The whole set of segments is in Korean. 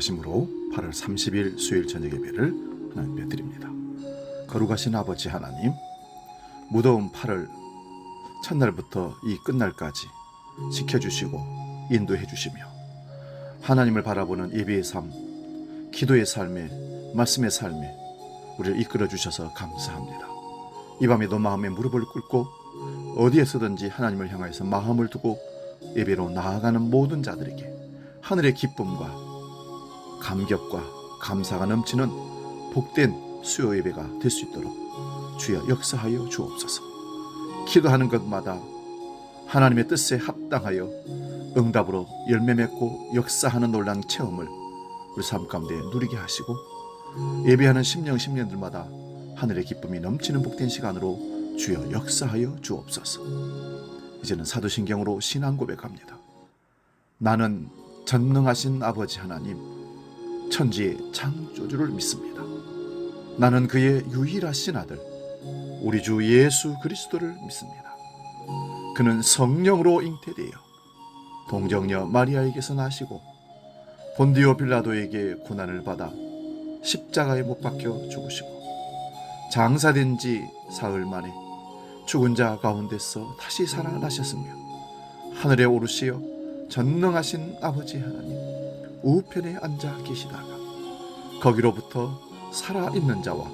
거룩하심으로 8월 30일 수요일 저녁 예배를 하나님께 드립니다. 거룩하신 아버지 하나님, 무더운 8월 첫날부터 이 끝날까지 지켜주시고 인도해 주시며 하나님을 바라보는 예배의 삶, 기도의 삶에, 말씀의 삶에 우리를 이끌어 주셔서 감사합니다. 이 밤에도 마음에 무릎을 꿇고 어디에서든지 하나님을 향하여서 마음을 두고 예배로 나아가는 모든 자들에게 하늘의 기쁨과 감격과 감사가 넘치는 복된 수요 예배가 될 수 있도록 주여 역사하여 주옵소서. 기도하는 것마다 하나님의 뜻에 합당하여 응답으로 열매 맺고 역사하는 놀라운 체험을 우리 삶 가운데 누리게 하시고 예배하는 심령들마다 하늘의 기쁨이 넘치는 복된 시간으로 주여 역사하여 주옵소서. 이제는 사도신경으로 신앙 고백합니다. 나는 전능하신 아버지 하나님, 천지의 창조주를 믿습니다. 나는 그의 유일하신 아들 우리 주 예수 그리스도를 믿습니다. 그는 성령으로 잉태되어 동정녀 마리아에게서 나시고 본디오 빌라도에게 고난을 받아 십자가에 못 박혀 죽으시고 장사된 지 사흘 만에 죽은 자 가운데서 다시 살아나셨으며 하늘에 오르시어 전능하신 아버지 하나님 우편에 앉아 계시다가 거기로부터 살아있는 자와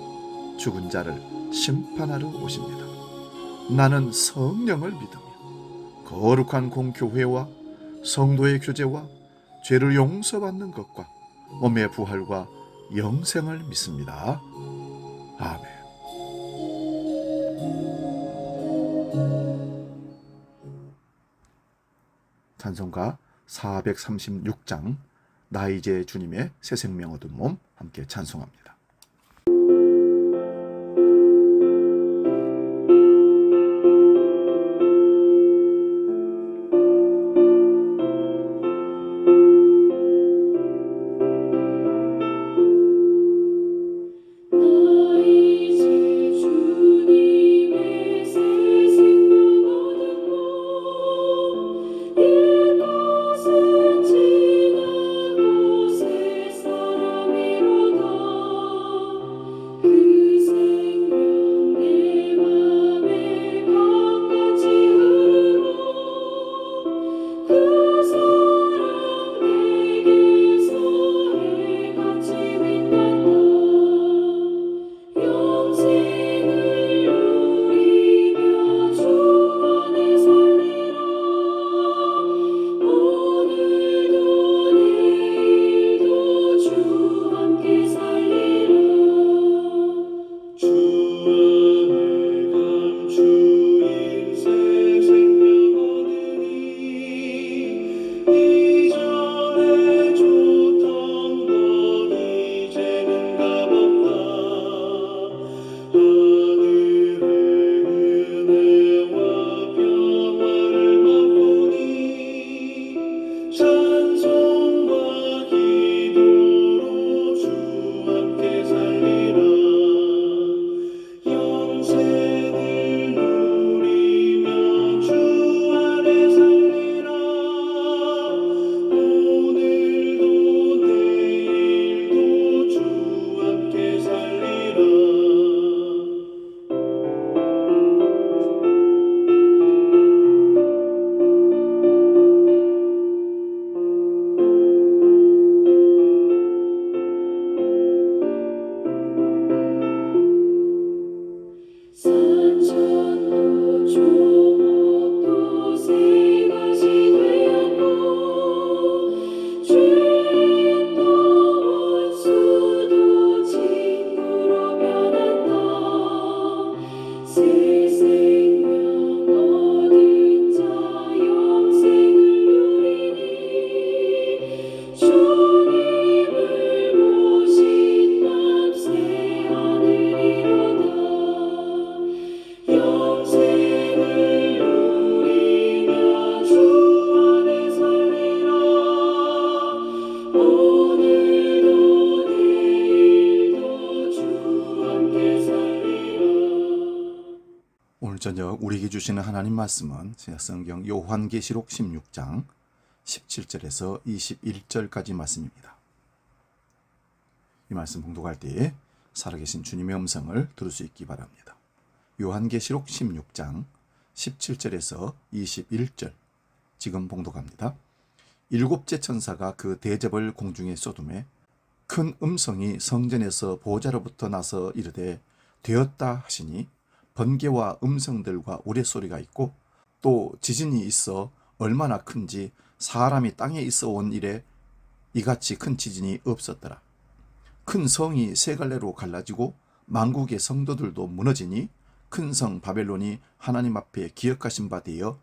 죽은 자를 심판하러 오십니다. 나는 성령을 믿으며 거룩한 공교회와 성도의 교제와 죄를 용서받는 것과 몸의 부활과 영생을 믿습니다. 아멘. 찬송가 436장 나 이제 주님의 새 생명 얻은 몸 함께 찬송합니다. 오늘 저녁 우리에게 주시는 하나님 말씀은 신약성경 요한계시록 16장 17절에서 21절까지 말씀입니다. 이 말씀 봉독할 때에 살아계신 주님의 음성을 들을 수 있기 바랍니다. 요한계시록 16장 17절에서 21절 지금 봉독합니다. 일곱째 천사가 그 대접을 공중에 쏟음에 큰 음성이 성전에서 보좌로부터 나서 이르되 되었다 하시니 번개와 음성들과 우레소리가 있고 또 지진이 있어 얼마나 큰지 사람이 땅에 있어 온 이래 이같이 큰 지진이 없었더라. 큰 성이 세 갈래로 갈라지고 만국의 성도들도 무너지니 큰 성 바벨론이 하나님 앞에 기억하신 바 되어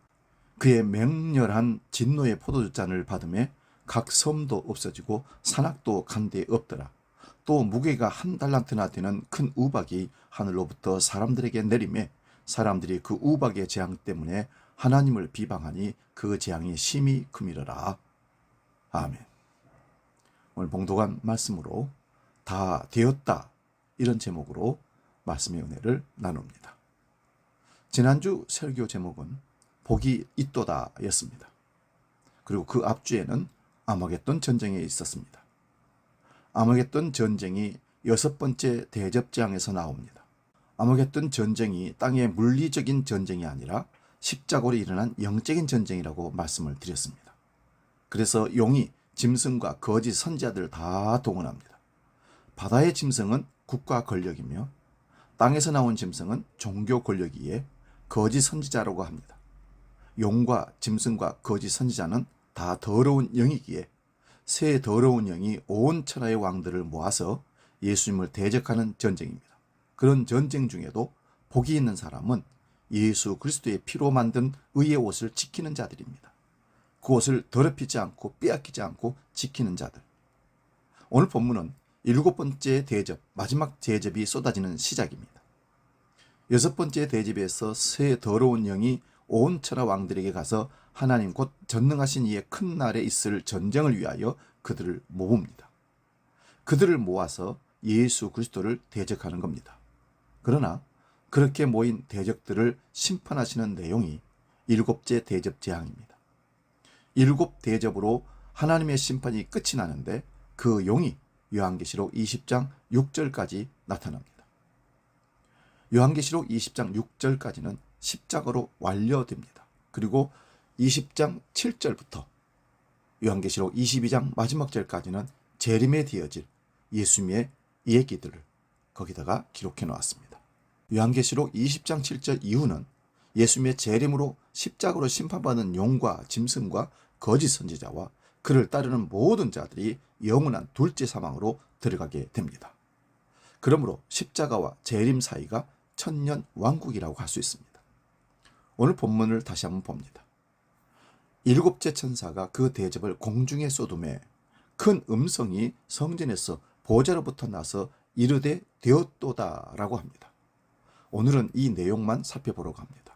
그의 맹렬한 진노의 포도주잔을 받음에 각 섬도 없어지고 산악도 간데 없더라. 또 무게가 1달란트나 되는 큰 우박이 하늘로부터 사람들에게 내림에 사람들이 그 우박의 재앙 때문에 하나님을 비방하니 그 재앙이 심히 크미러라. 아멘. 오늘 봉독한 말씀으로 다 되었다 이런 제목으로 말씀의 은혜를 나눕니다. 지난주 설교 제목은 복이 있도다 였습니다. 그리고 그 앞주에는 아마겟돈 전쟁에 있었습니다. 아마겟돈 전쟁이 6번째 대접장에서 나옵니다. 아마겟돈 전쟁이 땅의 물리적인 전쟁이 아니라 십자가로 일어난 영적인 전쟁이라고 말씀을 드렸습니다. 그래서 용이 짐승과 거짓 선지자들을 다 동원합니다. 바다의 짐승은 국가 권력이며 땅에서 나온 짐승은 종교 권력이기에 거짓 선지자라고 합니다. 용과 짐승과 거짓 선지자는 다 더러운 영이기에 새 더러운 영이 온 천하의 왕들을 모아서 예수님을 대적하는 전쟁입니다. 그런 전쟁 중에도 복이 있는 사람은 예수 그리스도의 피로 만든 의의 옷을 지키는 자들입니다. 그 옷을 더럽히지 않고 빼앗기지 않고 지키는 자들. 오늘 본문은 7번째 대접, 마지막 대접이 쏟아지는 시작입니다. 6번째 대접에서 새 더러운 영이 온 천하 왕들에게 가서 하나님 곧 전능하신 이의 큰 날에 있을 전쟁을 위하여 그들을 모읍니다. 그들을 모아서 예수 그리스도를 대적하는 겁니다. 그러나 그렇게 모인 대적들을 심판하시는 내용이 7째 대접 재앙입니다. 7 대접으로 하나님의 심판이 끝이 나는데 그 용이 요한계시록 20장 6절까지 나타납니다. 요한계시록 20장 6절까지는 십자가로 완료됩니다. 그리고 20장 7절부터 요한계시록 22장 마지막 절까지는 재림에 되어질 예수님의 얘기들을 거기다가 기록해 놓았습니다. 요한계시록 20장 7절 이후는 예수님의 재림으로 십자가로 심판받은 용과 짐승과 거짓 선지자와 그를 따르는 모든 자들이 영원한 둘째 사망으로 들어가게 됩니다. 그러므로 십자가와 재림 사이가 천년 왕국이라고 할 수 있습니다. 오늘 본문을 다시 한번 봅니다. 7째 천사가 그 대접을 공중에 쏟음에 큰 음성이 성전에서 보좌로부터 나서 이르되 되었도다 라고 합니다. 오늘은 이 내용만 살펴보려고 합니다.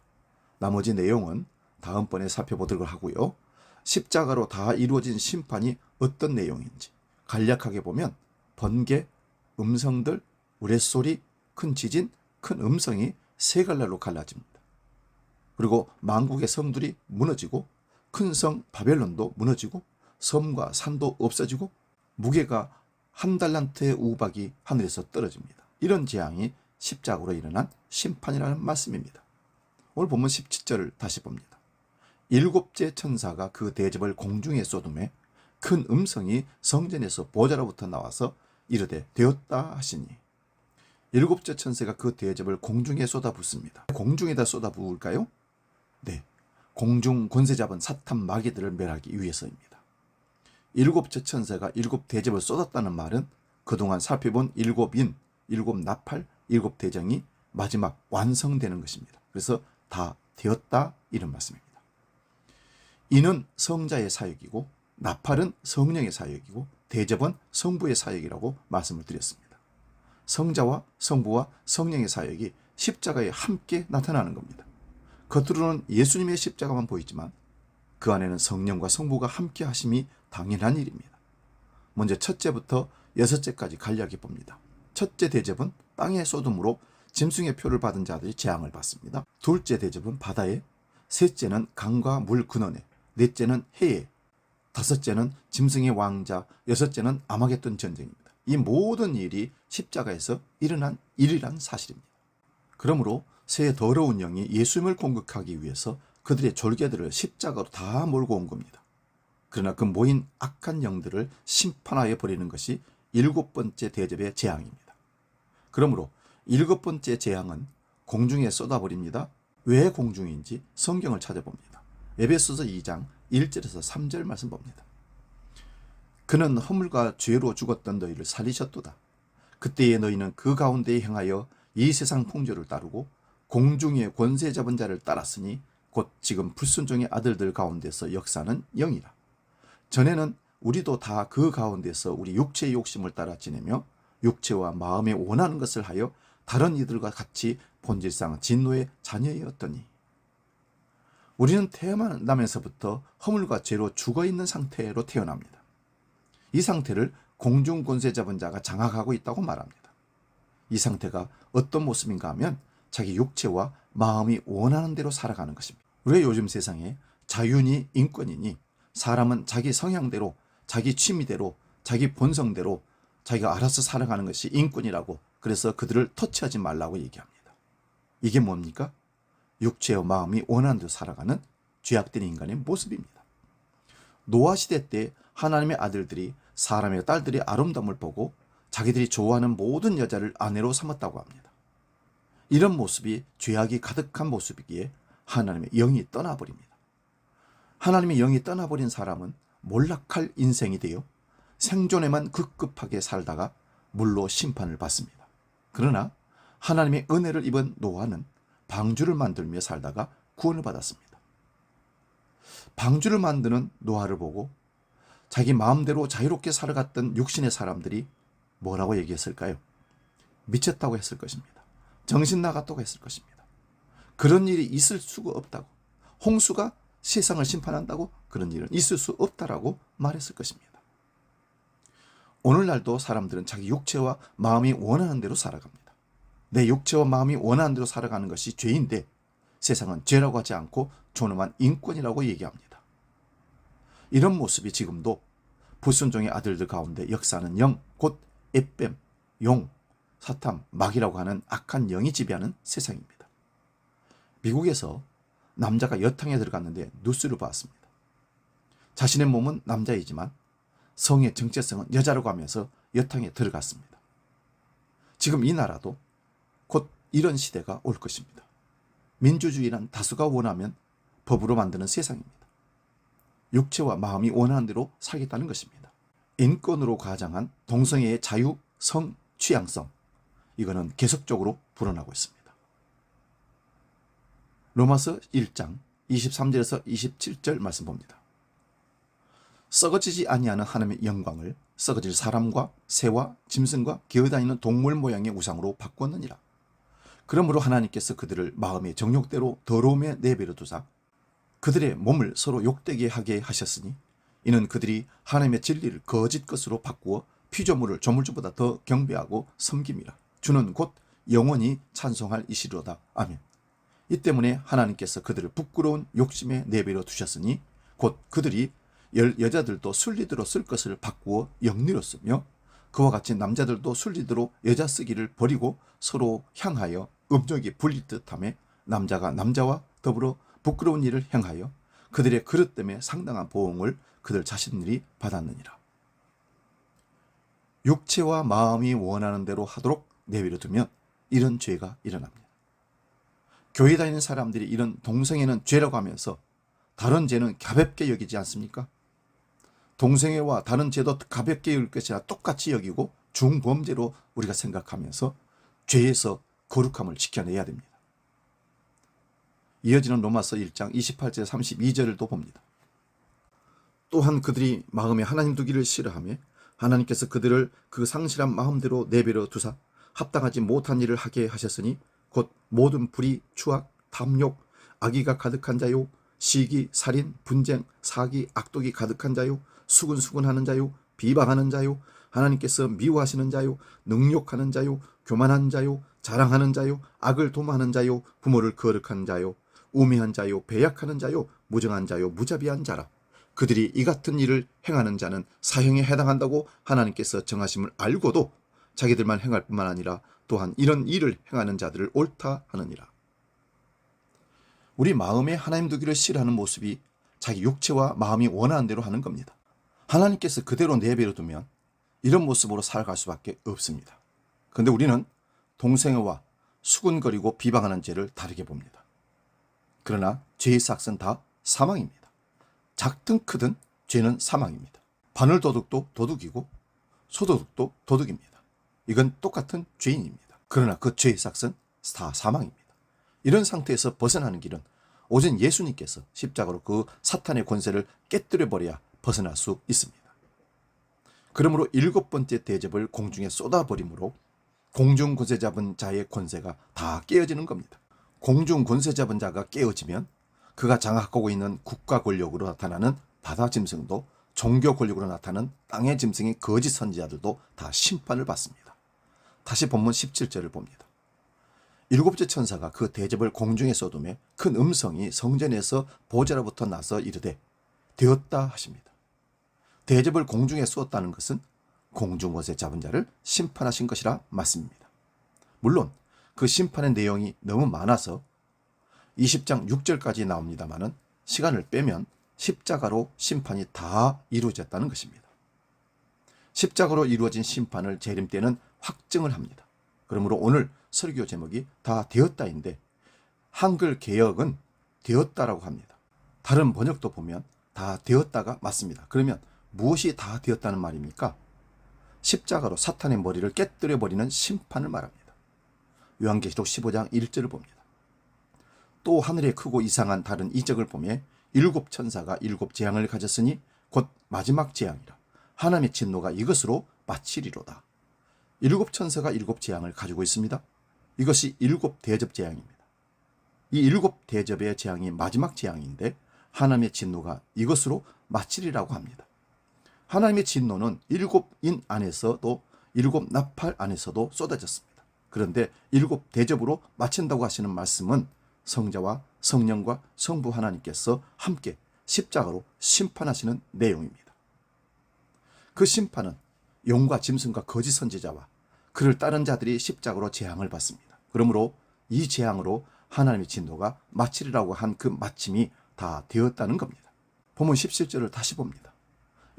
나머지 내용은 다음번에 살펴보도록 하고요. 십자가로 다 이루어진 심판이 어떤 내용인지 간략하게 보면 번개, 음성들, 우레소리, 큰 지진, 큰 음성이 세 갈래로 갈라집니다. 그리고 만국의 성들이 무너지고 큰 성 바벨론도 무너지고 섬과 산도 없어지고 무게가 1달란트의 우박이 하늘에서 떨어집니다. 이런 재앙이 십자가로 일어난 심판이라는 말씀입니다. 오늘 본문 17절을 다시 봅니다. 7째 천사가 그 대접을 공중에 쏟음에 큰 음성이 성전에서 보좌로부터 나와서 이르되 되었다 하시니 7째 천사가 그 대접을 공중에 쏟아붓습니다. 공중에다 쏟아부을까요? 네, 공중 권세 잡은 사탄 마귀들을 멸하기 위해서입니다. 7째 천사가 7 대접을 쏟았다는 말은 그동안 살펴본 7인, 7 나팔, 7 대장이 마지막 완성되는 것입니다. 그래서 다 되었다 이런 말씀입니다. 이는 성자의 사역이고 나팔은 성령의 사역이고 대접은 성부의 사역이라고 말씀을 드렸습니다. 성자와 성부와 성령의 사역이 십자가에 함께 나타나는 겁니다. 겉으로는 예수님의 십자가만 보이지만 그 안에는 성령과 성부가 함께 하심이 당연한 일입니다. 먼저 첫째부터 6째까지 간략히 봅니다. 첫째 대접은 땅의 소돔으로 짐승의 표를 받은 자들이 재앙을 받습니다. 둘째 대접은 바다에, 셋째는 강과 물 근원에, 넷째는 해에, 다섯째는 짐승의 왕자, 여섯째는 아마겟돈 전쟁입니다. 이 모든 일이 십자가에서 일어난 일이란 사실입니다. 그러므로 새 더러운 영이 예수님을 공격하기 위해서 그들의 졸개들을 십자가로 다 몰고 온 겁니다. 그러나 그 모인 악한 영들을 심판하여 버리는 것이 7번째 대접의 재앙입니다. 그러므로 7번째 재앙은 공중에 쏟아버립니다. 왜 공중인지 성경을 찾아봅니다. 에베소서 2장 1절에서 3절 말씀 봅니다. 그는 허물과 죄로 죽었던 너희를 살리셨도다. 그때에 너희는 그 가운데에 행하여 이 세상 풍조를 따르고 공중의 권세 잡은 자를 따랐으니 곧 지금 불순종의 아들들 가운데서 역사는 영이라. 전에는 우리도 다 그 가운데서 우리 육체의 욕심을 따라 지내며 육체와 마음에 원하는 것을 하여 다른 이들과 같이 본질상 진노의 자녀였더니 우리는 태어나면서부터 허물과 죄로 죽어있는 상태로 태어납니다. 이 상태를 공중 권세 잡은 자가 장악하고 있다고 말합니다. 이 상태가 어떤 모습인가 하면 자기 육체와 마음이 원하는 대로 살아가는 것입니다. 우리가 요즘 세상에 자유니 인권이니 사람은 자기 성향대로, 자기 취미대로, 자기 본성대로 자기가 알아서 살아가는 것이 인권이라고, 그래서 그들을 터치하지 말라고 얘기합니다. 이게 뭡니까? 육체와 마음이 원하는 대로 살아가는 죄악된 인간의 모습입니다. 노아 시대 때 하나님의 아들들이 사람의 딸들의 아름다움을 보고 자기들이 좋아하는 모든 여자를 아내로 삼았다고 합니다. 이런 모습이 죄악이 가득한 모습이기에 하나님의 영이 떠나버립니다. 하나님의 영이 떠나버린 사람은 몰락할 인생이 되어 생존에만 급급하게 살다가 물로 심판을 받습니다. 그러나 하나님의 은혜를 입은 노아는 방주를 만들며 살다가 구원을 받았습니다. 방주를 만드는 노아를 보고 자기 마음대로 자유롭게 살아갔던 육신의 사람들이 뭐라고 얘기했을까요? 미쳤다고 했을 것입니다. 정신 나갔다고 했을 것입니다. 그런 일이 있을 수가 없다고, 홍수가 세상을 심판한다고 그런 일은 있을 수 없다라고 말했을 것입니다. 오늘날도 사람들은 자기 육체와 마음이 원하는 대로 살아갑니다. 내 육체와 마음이 원하는 대로 살아가는 것이 죄인데 세상은 죄라고 하지 않고 존엄한 인권이라고 얘기합니다. 이런 모습이 지금도 불순종의 아들들 가운데 역사하는 영, 곧 에뱀, 용, 사탄, 마귀라고 하는 악한 영이 지배하는 세상입니다. 미국에서 남자가 여탕에 들어갔는데 뉴스를 봤습니다. 자신의 몸은 남자이지만 성의 정체성은 여자라고 하면서 여탕에 들어갔습니다. 지금 이 나라도 곧 이런 시대가 올 것입니다. 민주주의란 다수가 원하면 법으로 만드는 세상입니다. 육체와 마음이 원하는 대로 살겠다는 것입니다. 인권으로 가장한 동성애의 자유, 성, 취향성, 이거는 계속적으로 불어나고 있습니다. 로마서 1장 23절에서 27절 말씀 봅니다. 썩어지지 아니하는 하나님의 영광을 썩어질 사람과 새와 짐승과 기어다니는 동물 모양의 우상으로 바꾸었느니라. 그러므로 하나님께서 그들을 마음의 정욕대로 더러움에 내버려 두사 그들의 몸을 서로 욕되게 하게 하셨으니 이는 그들이 하나님의 진리를 거짓 것으로 바꾸어 피조물을 조물주보다 더 경배하고 섬김이라. 주는 곧 영원히 찬송할 이시로다. 아멘. 이 때문에 하나님께서 그들을 부끄러운 욕심에 내버려 두셨으니 곧 그들이 여자들도 순리대로 쓸 것을 바꾸어 영리로 쓰며 그와 같이 남자들도 순리대로 여자 쓰기를 버리고 서로 향하여 음욕이 불릴 듯하며 남자가 남자와 더불어 부끄러운 일을 행하여 그들의 그릇 때문에 상당한 보응을 그들 자신들이 받았느니라. 육체와 마음이 원하는 대로 하도록 내버려 두면 이런 죄가 일어납니다. 교회 다니는 사람들이 이런 동성애는 죄라고 하면서 다른 죄는 가볍게 여기지 않습니까? 동성애와 다른 죄도 가볍게 여길 것이 아니라 똑같이 여기고 중범죄로 우리가 생각하면서 죄에서 거룩함을 지켜내야 됩니다. 이어지는 로마서 1장 28절 32절을 또 봅니다. 또한 그들이 마음에 하나님 두기를 싫어하며 하나님께서 그들을 그 상실한 마음대로 내버려 두사 합당하지 못한 일을 하게 하셨으니 곧 모든 불의, 추악, 탐욕, 악의가 가득한 자요, 시기, 살인, 분쟁, 사기, 악독이 가득한 자요, 수근수근하는 자요, 비방하는 자요, 하나님께서 미워하시는 자요, 능욕하는 자요, 교만한 자요, 자랑하는 자요, 악을 도모하는 자요, 부모를 거룩한 자요, 우매한 자요, 배약하는 자요, 무정한 자요, 무자비한 자라. 그들이 이 같은 일을 행하는 자는 사형에 해당한다고 하나님께서 정하심을 알고도 자기들만 행할 뿐만 아니라 또한 이런 일을 행하는 자들을 옳다 하느니라. 우리 마음에 하나님 두기를 싫어하는 모습이 자기 육체와 마음이 원하는 대로 하는 겁니다. 하나님께서 그대로 내버려 두면 이런 모습으로 살아갈 수밖에 없습니다. 그런데 우리는 동생애와 수군거리고 비방하는 죄를 다르게 봅니다. 그러나 죄의 삭은 다 사망입니다. 작든 크든 죄는 사망입니다. 바늘도둑도 도둑이고 소도둑도 도둑입니다. 이건 똑같은 죄인입니다. 그러나 그 죄의 삭은 다 사망입니다. 이런 상태에서 벗어나는 길은 오직 예수님께서 십자가로 그 사탄의 권세를 깨뜨려버려야 벗어날 수 있습니다. 그러므로 7번째 대접을 공중에 쏟아버림으로 공중 권세 잡은 자의 권세가 다 깨어지는 겁니다. 공중 권세 잡은 자가 깨어지면 그가 장악하고 있는 국가 권력으로 나타나는 바다 짐승도 종교 권력으로 나타나는 땅의 짐승의 거짓 선지자들도 다 심판을 받습니다. 다시 본문 17절을 봅니다. 7째 천사가 그 대접을 공중에 쏟음에 큰 음성이 성전에서 보좌로부터 나서 이르되 되었다 하십니다. 대접을 공중에 쏟았다는 것은 공중권세 잡은 자를 심판하신 것이라 말씀입니다. 물론 그 심판의 내용이 너무 많아서 20장 6절까지 나옵니다마는 시간을 빼면 십자가로 심판이 다 이루어졌다는 것입니다. 십자가로 이루어진 심판을 재림 때는 확증을 합니다. 그러므로 오늘 설교 제목이 다 되었다인데 한글 개역은 되었다라고 합니다. 다른 번역도 보면 다 되었다가 맞습니다. 그러면 무엇이 다 되었다는 말입니까? 십자가로 사탄의 머리를 깨뜨려버리는 심판을 말합니다. 요한계시록 15장 1절을 봅니다. 또 하늘에 크고 이상한 다른 이적을 보매 7 천사가 7 재앙을 가졌으니 곧 마지막 재앙이라. 하나님의 진노가 이것으로 마치리로다. 7 천사가 7 재앙을 가지고 있습니다. 이것이 7 대접 재앙입니다. 이 7 대접의 재앙이 마지막 재앙인데 하나님의 진노가 이것으로 마치리라고 합니다. 하나님의 진노는 7인 안에서도 7 나팔 안에서도 쏟아졌습니다. 그런데 7 대접으로 마친다고 하시는 말씀은 성자와 성령과 성부 하나님께서 함께 십자가로 심판하시는 내용입니다. 그 심판은 용과 짐승과 거짓 선지자와 그를 따른 자들이 십자가로 재앙을 받습니다. 그러므로 이 재앙으로 하나님의 진노가 마치리라고 한 그 마침이 다 되었다는 겁니다. 본문 17절을 다시 봅니다.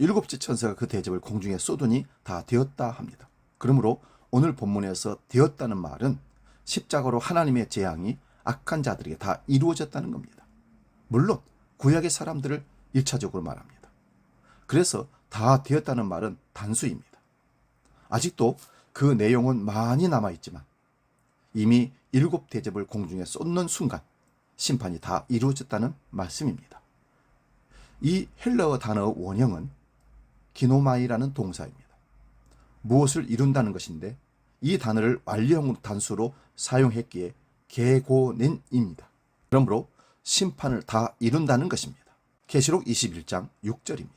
7째 천사가 그 대접을 공중에 쏟으니 다 되었다 합니다. 그러므로 오늘 본문에서 되었다는 말은 십자가로 하나님의 재앙이 악한 자들에게 다 이루어졌다는 겁니다. 물론 구약의 사람들을 1차적으로 말합니다. 그래서 다 되었다는 말은 단수입니다. 아직도 그 내용은 많이 남아있지만 이미 7 대접을 공중에 쏟는 순간 심판이 다 이루어졌다는 말씀입니다. 이 헬라어 단어의 원형은 기노마이라는 동사입니다. 무엇을 이룬다는 것인데 이 단어를 완료형 단수로 사용했기에 개고넨입니다. 그러므로 심판을 다 이룬다는 것입니다. 계시록 21장 6절입니다.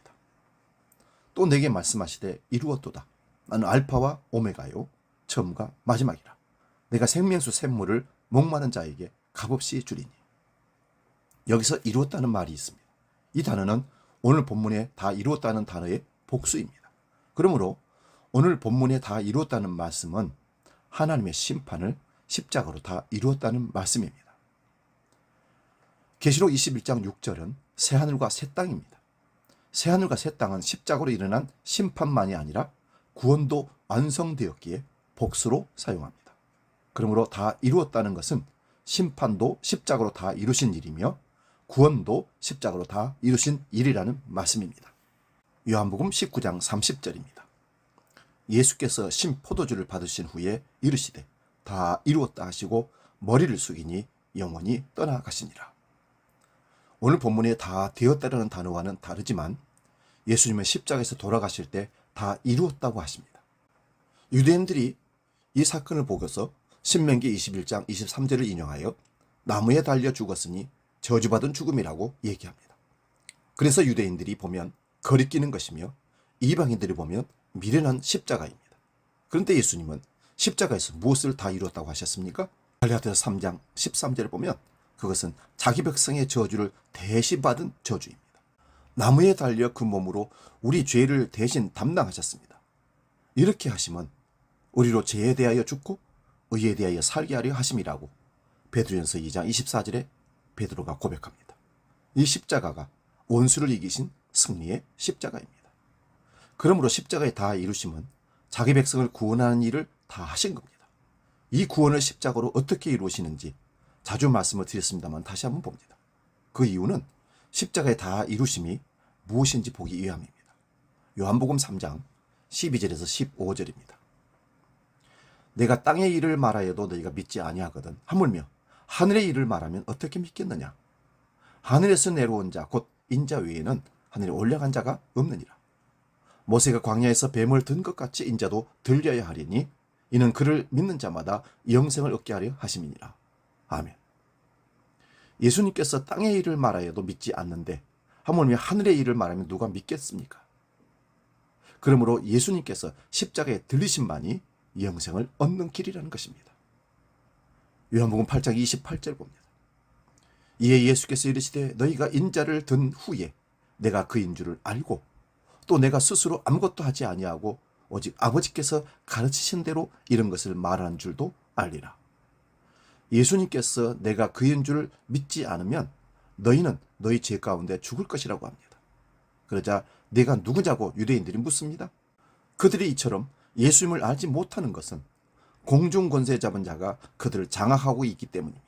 또 내게 말씀하시되 이루었도다. 나는 알파와 오메가요 처음과 마지막이라. 내가 생명수 샘물을 목마른 자에게 값없이 주리니. 여기서 이루었다는 말이 있습니다. 이 단어는 오늘 본문에 다 이루었다는 단어의 복수입니다. 그러므로 오늘 본문에 다 이루었다는 말씀은 하나님의 심판을 십자가로 다 이루었다는 말씀입니다. 계시록 21장 6절은 새하늘과 새 땅입니다. 새하늘과 새 땅은 십자가로 일어난 심판만이 아니라 구원도 완성되었기에 복수로 사용합니다. 그러므로 다 이루었다는 것은 심판도 십자가로 다 이루신 일이며 구원도 십자가로 다 이루신 일이라는 말씀입니다. 요한복음 19장 30절입니다. 예수께서 신포도주를 받으신 후에 이르시되 다 이루었다 하시고 머리를 숙이니 영원히 떠나가시니라. 오늘 본문에 다 되었다라는 단어와는 다르지만 예수님은 십자가에서 돌아가실 때 다 이루었다고 하십니다. 유대인들이 이 사건을 보고서 신명기 21장 23절을 인용하여 나무에 달려 죽었으니 저주받은 죽음이라고 얘기합니다. 그래서 유대인들이 보면 거리끼는 것이며 이방인들이 보면 미련한 십자가입니다. 그런데 예수님은 십자가에서 무엇을 다 이루었다고 하셨습니까? 갈라디아서 3장 13절을 보면 그것은 자기 백성의 저주를 대신 받은 저주입니다. 나무에 달려 그 몸으로 우리 죄를 대신 담당하셨습니다. 이렇게 하심은 우리로 죄에 대하여 죽고 의에 대하여 살게 하려 하심이라고 베드로전서 2장 24절에 베드로가 고백합니다. 이 십자가가 원수를 이기신 승리의 십자가입니다. 그러므로 십자가의 다 이루심은 자기 백성을 구원하는 일을 다 하신 겁니다. 이 구원을 십자가로 어떻게 이루시는지 자주 말씀을 드렸습니다만 다시 한번 봅니다. 그 이유는 십자가의 다 이루심이 무엇인지 보기 위함입니다. 요한복음 3장 12절에서 15절입니다. 내가 땅의 일을 말하여도 너희가 믿지 아니하거든 하물며 하늘의 일을 말하면 어떻게 믿겠느냐. 하늘에서 내려온 자 곧 인자 외에는 하늘에 올라간 자가 없느니라. 모세가 광야에서 뱀을 든 것 같이 인자도 들려야 하리니 이는 그를 믿는 자마다 영생을 얻게 하려 하심이니라. 아멘. 예수님께서 땅의 일을 말하여도 믿지 않는데 하물며 하늘의 일을 말하면 누가 믿겠습니까? 그러므로 예수님께서 십자가에 들리심만이 영생을 얻는 길이라는 것입니다. 요한복음 8장 28절 봅니다. 이에 예수께서 이르시되 너희가 인자를 든 후에 내가 그인 줄을 알고 또 내가 스스로 아무것도 하지 아니하고 오직 아버지께서 가르치신 대로 이런 것을 말하는 줄도 알리라. 예수님께서 내가 그인 줄을 믿지 않으면 너희는 너희 죄 가운데 죽을 것이라고 합니다. 그러자 내가 누구냐고 유대인들이 묻습니다. 그들이 이처럼 예수님을 알지 못하는 것은 공중 권세 잡은 자가 그들을 장악하고 있기 때문입니다.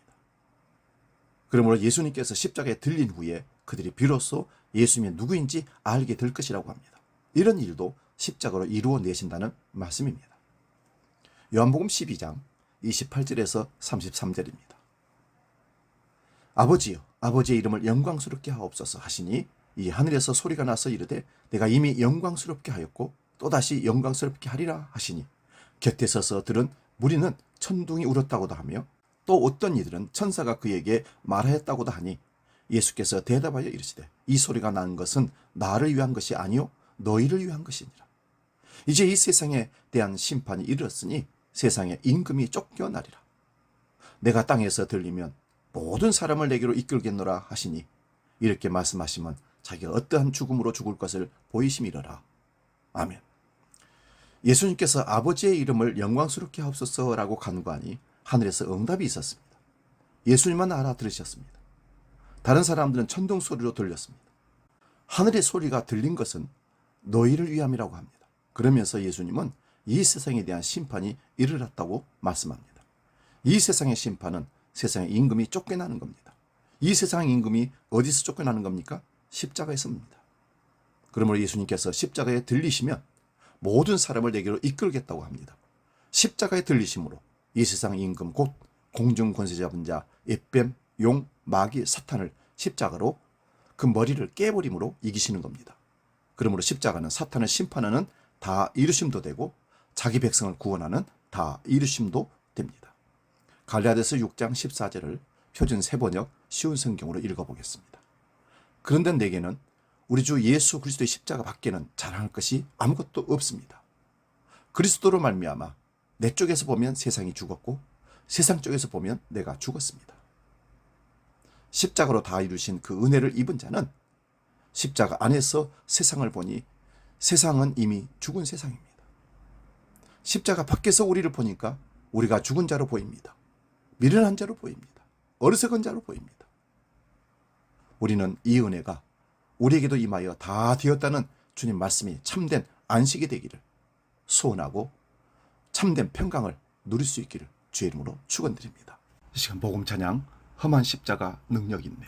그러므로 예수님께서 십자가에 들린 후에 그들이 비로소 예수님이 누구인지 알게 될 것이라고 합니다. 이런 일도 십자가로 이루어내신다는 말씀입니다. 요한복음 12장 28절에서 33절입니다. 아버지여 아버지의 이름을 영광스럽게 하옵소서 하시니 이 하늘에서 소리가 나서 이르되 내가 이미 영광스럽게 하였고 또다시 영광스럽게 하리라 하시니 곁에 서서 들은 무리는 천둥이 울었다고도 하며 또 어떤 이들은 천사가 그에게 말하였다고도 하니 예수께서 대답하여 이르시되 이 소리가 난 것은 나를 위한 것이 아니요 너희를 위한 것이니라. 이제 이 세상에 대한 심판이 이르렀으니 세상의 임금이 쫓겨나리라. 내가 땅에서 들리면 모든 사람을 내게로 이끌겠노라 하시니 이렇게 말씀하시면 자기가 어떠한 죽음으로 죽을 것을 보이심이러라. 아멘. 예수님께서 아버지의 이름을 영광스럽게 하옵소서라고 간구하니 하늘에서 응답이 있었습니다. 예수님만 알아들으셨습니다. 다른 사람들은 천둥 소리로 들렸습니다. 하늘의 소리가 들린 것은 너희를 위함이라고 합니다. 그러면서 예수님은 이 세상에 대한 심판이 이르렀다고 말씀합니다. 이 세상의 심판은 세상의 임금이 쫓겨나는 겁니다. 이 세상의 임금이 어디서 쫓겨나는 겁니까? 십자가에서입니다. 그러므로 예수님께서 십자가에 들리시면 모든 사람을 내게로 이끌겠다고 합니다. 십자가에 들리심으로 이 세상의 임금 곧 공중 권세 잡은 자 옅뱀, 용, 마귀, 사탄을 십자가로 그 머리를 깨버림으로 이기시는 겁니다. 그러므로 십자가는 사탄을 심판하는 다 이루심도 되고 자기 백성을 구원하는 다 이루심도 됩니다. 갈라디아서 6장 14절을 표준 세번역 쉬운 성경으로 읽어보겠습니다. 그런데 내게는 우리 주 예수 그리스도의 십자가 밖에는 자랑할 것이 아무것도 없습니다. 그리스도로 말미암아 내 쪽에서 보면 세상이 죽었고 세상 쪽에서 보면 내가 죽었습니다. 십자가로 다 이루신 그 은혜를 입은 자는 십자가 안에서 세상을 보니 세상은 이미 죽은 세상입니다. 십자가 밖에서 우리를 보니까 우리가 죽은 자로 보입니다. 미련한 자로 보입니다. 어리석은 자로 보입니다. 우리는 이 은혜가 우리에게도 임하여 다 되었다는 주님 말씀이 참된 안식이 되기를 소원하고 참된 평강을 누릴 수 있기를 주의 이름으로 축원드립니다. 이 시간 복음 찬양 험한 십자가 능력 있네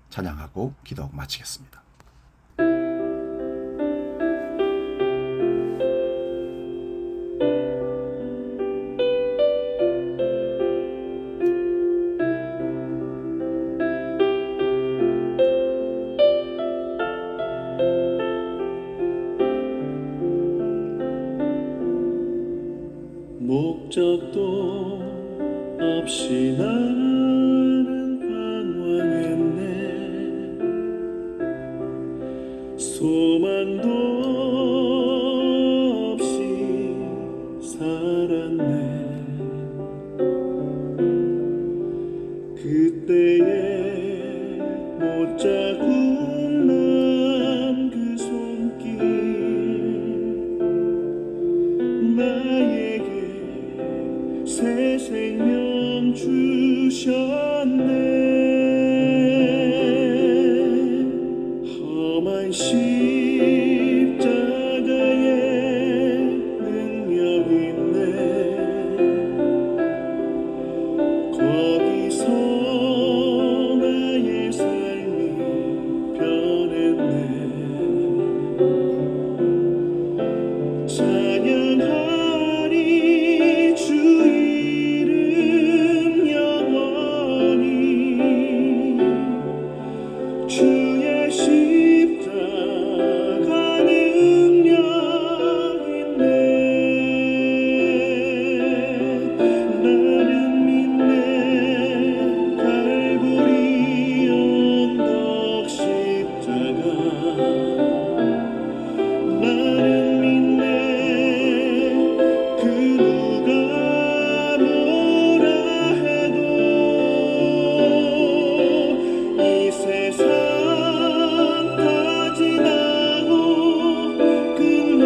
찬양하고 기도하고 마치겠습니다. 목적도 없이 나는 방황했네. 소망도 없이 살았네. 그때에 못자국 난 주셨네. 험한 십자가에 능력 있네. 거기서 나의 삶이 변했네. 찬양하리 주 이름 영원히. 주의 십자가 능력 있네. 나는 믿네. 갈보리 언덕 십자가. 나는 믿네. 그 누가 뭐라 해도 이 세상 다 지나고 끝날이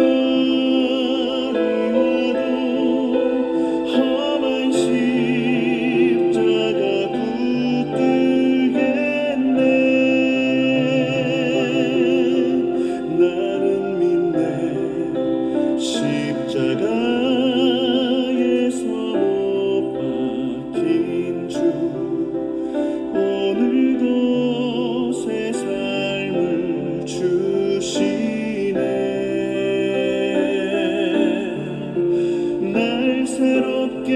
와도 험한 십자가 붙들겠네. 나는 믿네. 십자가에서 못 박힌 주 오늘도 새 삶을 주시네. 날 새롭게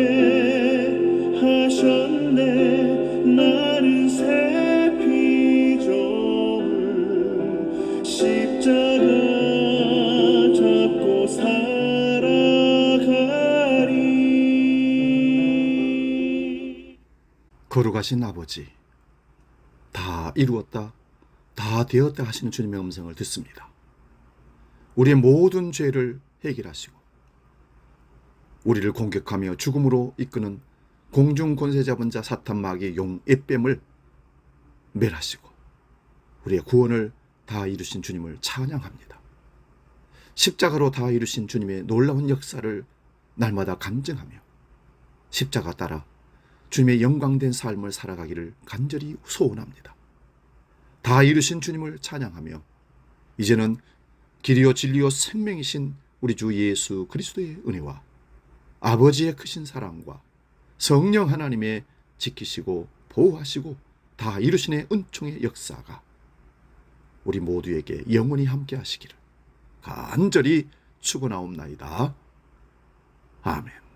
하셨네. 나는 새 피조물. 십자가 잡고 살아가리. 거룩하신 아버지, 다 이루었다, 다 되었다 하시는 주님의 음성을 듣습니다. 우리의 모든 죄를 해결하시고 우리를 공격하며 죽음으로 이끄는 공중 권세 잡은 자 사탄 마귀의 용 앳뱀을 멸하시고 우리의 구원을 다 이루신 주님을 찬양합니다. 십자가로 다 이루신 주님의 놀라운 역사를 날마다 감증하며 십자가 따라 주님의 영광된 삶을 살아가기를 간절히 소원합니다. 다 이루신 주님을 찬양하며 이제는 길이요 진리요 생명이신 우리 주 예수 그리스도의 은혜와 아버지의 크신 사랑과 성령 하나님의 지키시고 보호하시고 다 이루신의 은총의 역사가 우리 모두에게 영원히 함께 하시기를 간절히 축원하옵나이다. 아멘.